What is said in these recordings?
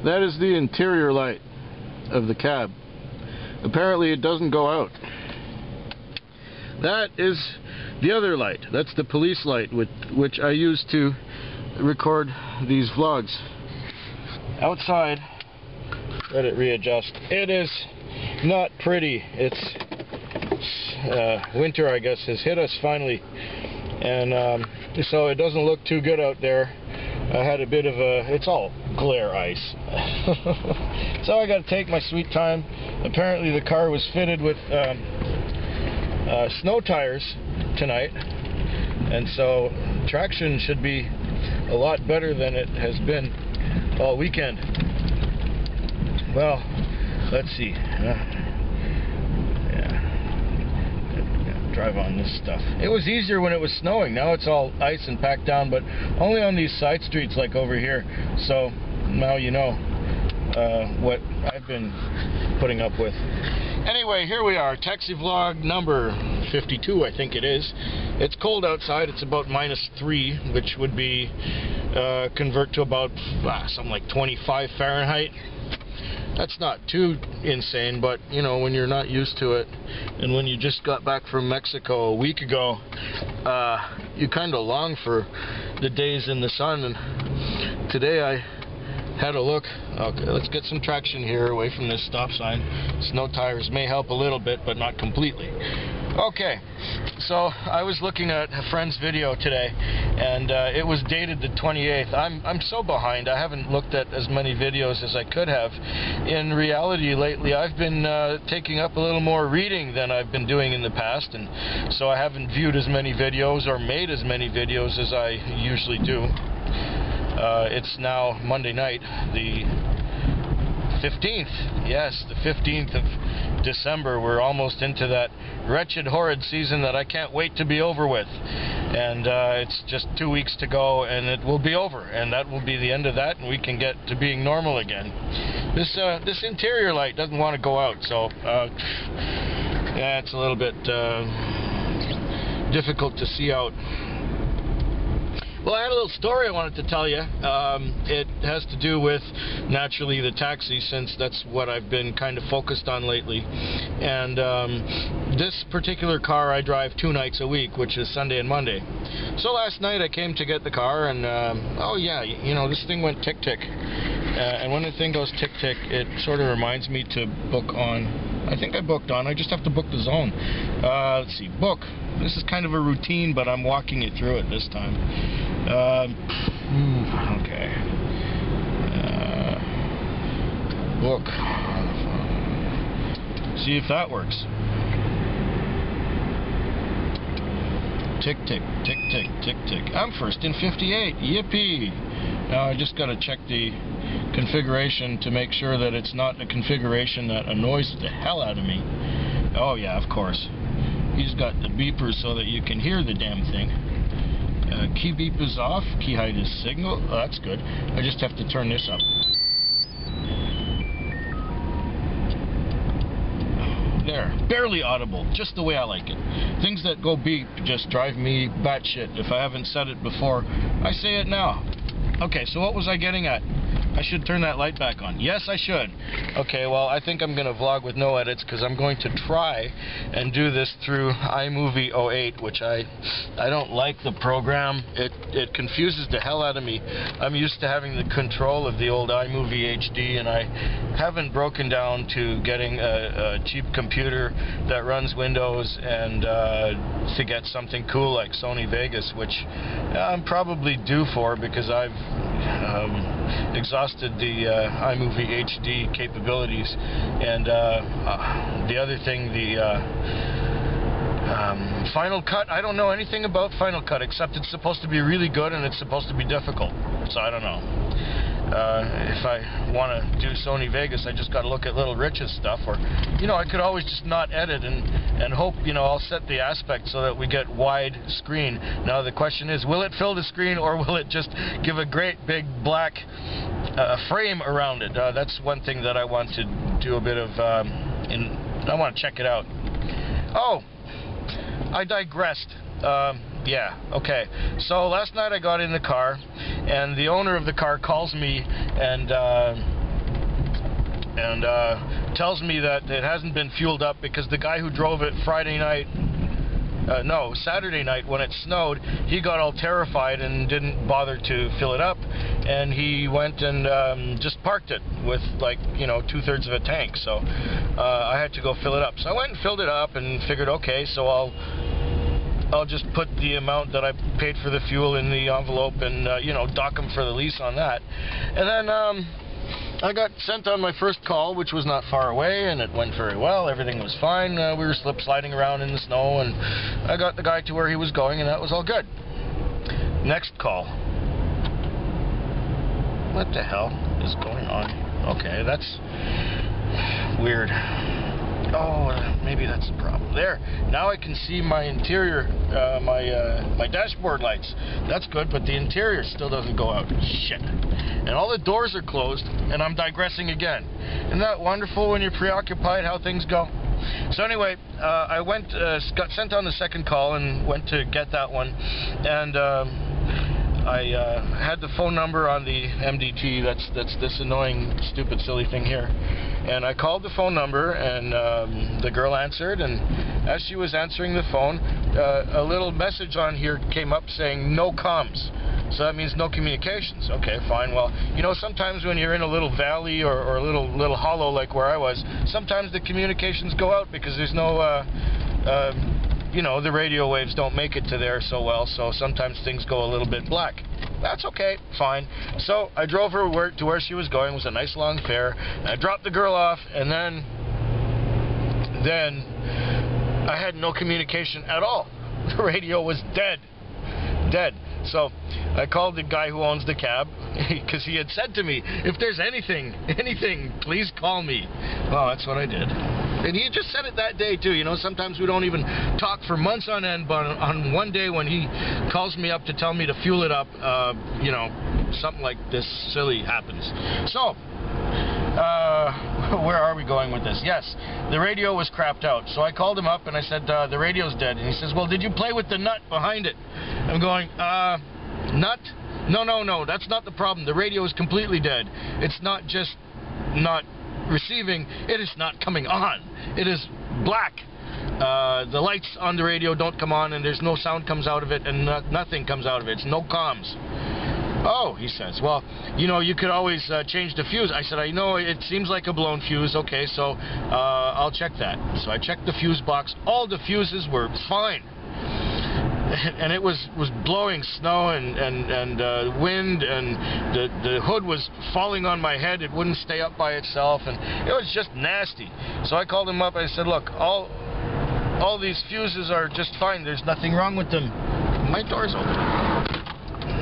That is the interior light of the cab. Apparently it doesn't go out. That is the other light. That's the police light with which I use to record these vlogs. Outside, let it readjust. It is not pretty. It's winter, I guess, has hit us finally, and so it doesn't look too good out there. I had a bit of it's all glare ice. So I got to take my sweet time. Apparently the car was fitted with snow tires tonight, and so traction should be a lot better than it has been all weekend. Well, let's see. Drive on this stuff. It was easier when it was snowing. Now it's all ice and packed down, but only on these side streets like over here. So now you know what I've been putting up with. Anyway, here we are, taxi vlog number 52, I think it is. It's cold outside. It's about -3, which would be convert to about something like 25 Fahrenheit. That's not too insane, but you know, when you're not used to it, and when you just got back from Mexico a week ago, you kind of long for the days in the sun. And today I had a look. Okay, let's get some traction here away from this stop sign. Snow tires may help a little bit, but not completely. Okay, so I was looking at a friend's video today, and it was dated the 28th. I'm so behind. I haven't looked at as many videos as I could have. In reality, lately I've been taking up a little more reading than I've been doing in the past, and so I haven't viewed as many videos or made as many videos as I usually do. It's now Monday night, the 15th. Yes, the 15th of December. We're almost into that wretched, horrid season that I can't wait to be over with. And it's just 2 weeks to go, and it will be over, and that will be the end of that, and we can get to being normal again. This interior light doesn't want to go out, so yeah, it's a little bit difficult to see out. Well, I had a little story I wanted to tell you. It has to do with, naturally, the taxi, since that's what I've been kind of focused on lately. And this particular car I drive 2 nights a week, which is Sunday and Monday. So last night I came to get the car, and oh yeah, you know, this thing went tick-tick. And when the thing goes tick-tick, it sort of reminds me to book on. I think I booked on. I just have to book the zone. Let's see, book. This is kind of a routine, but I'm walking you through it this time. Okay. Book. See if that works. Tick, tick, tick, tick, tick, tick. I'm first in 58. Yippee! Now I just got to check the configuration to make sure that it's not a configuration that annoys the hell out of me. Oh yeah, of course. He's got the beepers so that you can hear the damn thing. Key beep is off. Key height is signal. Oh, that's good. I just have to turn this up. There. Barely audible. Just the way I like it. Things that go beep just drive me batshit. If I haven't said it before, I say it now. Okay, so what was I getting at? I should turn that light back on. Yes, I should. Okay, well, I think I'm going to vlog with no edits because I'm going to try and do this through iMovie 08, which I don't like the program. It confuses the hell out of me. I'm used to having the control of the old iMovie HD, and I haven't broken down to getting a cheap computer that runs Windows and to get something cool like Sony Vegas, which I'm probably due for because I've exhausted the iMovie HD capabilities. And the other thing, the Final Cut, I don't know anything about Final Cut except it's supposed to be really good and it's supposed to be difficult, so I don't know. If I want to do Sony Vegas, I just got to look at Little Rich's stuff, or, you know, I could always just not edit and hope, you know, I'll set the aspect so that we get wide screen. Now the question is, will it fill the screen, or will it just give a great big black frame around it? That's one thing that I want to do a bit of, I want to check it out. Oh, I digressed. Yeah, okay. So last night I got in the car, and the owner of the car calls me and and tells me that it hasn't been fueled up because the guy who drove it Saturday night when it snowed, he got all terrified and didn't bother to fill it up, and he went and just parked it with, like, you know, 2/3 of a tank. So I had to go fill it up. So I went and filled it up and figured, okay, so I'll just put the amount that I paid for the fuel in the envelope and you know, dock him for the lease on that. And then I got sent on my first call, which was not far away, and it went very well. Everything was fine. We were slip sliding around in the snow, and I got the guy to where he was going, and that was all good. Next call. What the hell is going on? Okay, that's weird. Oh, maybe that's the problem. There, now I can see my interior, my dashboard lights. That's good, but the interior still doesn't go out. Shit. And all the doors are closed, and I'm digressing again. Isn't that wonderful when you're preoccupied how things go? So anyway, I went, got sent on the second call and went to get that one, and I had the phone number on the MDT. That's this annoying, stupid, silly thing here. And I called the phone number, and the girl answered, and as she was answering the phone, a little message on here came up saying no comms. So that means no communications. Okay, fine. Well, you know, sometimes when you're in a little valley or a little hollow like where I was, sometimes the communications go out because there's no you know, the radio waves don't make it to there so well, so sometimes things go a little bit black. That's okay, fine. So I drove her to where she was going. It was a nice long fare. I dropped the girl off, and then I had no communication at all. The radio was dead. So I called the guy who owns the cab, because he had said to me, if there's anything, please call me. Well, that's what I did. And he just said it that day too. You know, sometimes we don't even talk for months on end, but on one day when he calls me up to tell me to fuel it up, you know, something like this silly happens. So where are we going with this? Yes, the radio was crapped out. So I called him up and I said, the radio's dead. And he says, well, did you play with the nut behind it? I'm going, nut? No, that's not the problem. The radio is completely dead. It's not just not receiving, it is not coming on. It is black. The lights on the radio don't come on, and there's no sound comes out of it, and nothing comes out of it. It's no comms. Oh, he says, well, you know, you could always change the fuse. I said, I know, it seems like a blown fuse. Okay, so I'll check that. So I checked the fuse box. All the fuses were fine. And it was blowing snow and wind, and the hood was falling on my head. It wouldn't stay up by itself, and it was just nasty. So I called him up and I said, look, all these fuses are just fine. There's nothing wrong with them. My door's open.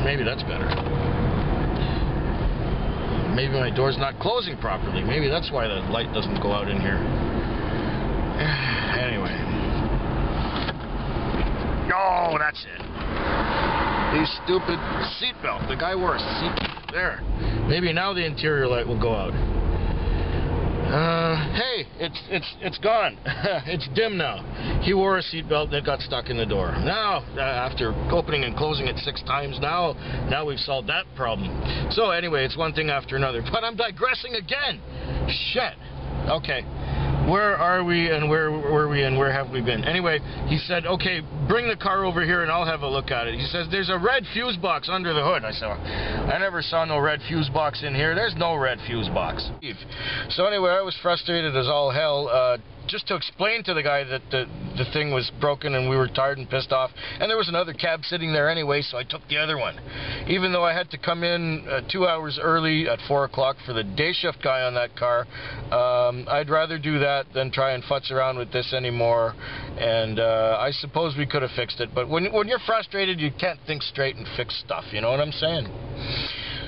Maybe that's better. Maybe my door's not closing properly. Maybe that's why the light doesn't go out in here. Anyway. Oh, that's it. The stupid seatbelt. The guy wore a seatbelt. There. Maybe now the interior light will go out. Hey, it's gone. It's dim now. He wore a seatbelt and it got stuck in the door. Now, after opening and closing it 6 times, now we've solved that problem. So anyway, it's one thing after another. But I'm digressing again. Shit. Okay. Where are we, and where were we, and where have we been? Anyway, he said, okay, bring the car over here and I'll have a look at it. He says, there's a red fuse box under the hood. I said, I never saw no red fuse box in here. There's no red fuse box. So anyway, I was frustrated as all hell, just to explain to the guy that the thing was broken and we were tired and pissed off. And there was another cab sitting there anyway, so I took the other one. Even though I had to come in 2 hours early at 4 o'clock for the day shift guy on that car, I'd rather do that than try and futz around with this anymore. And I suppose we could have fixed it. But when you're frustrated, you can't think straight and fix stuff. You know what I'm saying?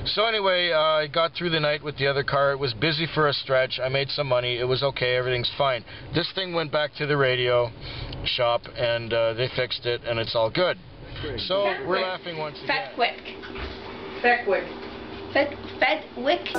So anyway, I got through the night with the other car. It was busy for a stretch. I made some money. It was okay. Everything's fine. This thing went back to the radio shop, and they fixed it, and it's all good. So we're laughing once again. Fehquig. Fehquig. Fehquig.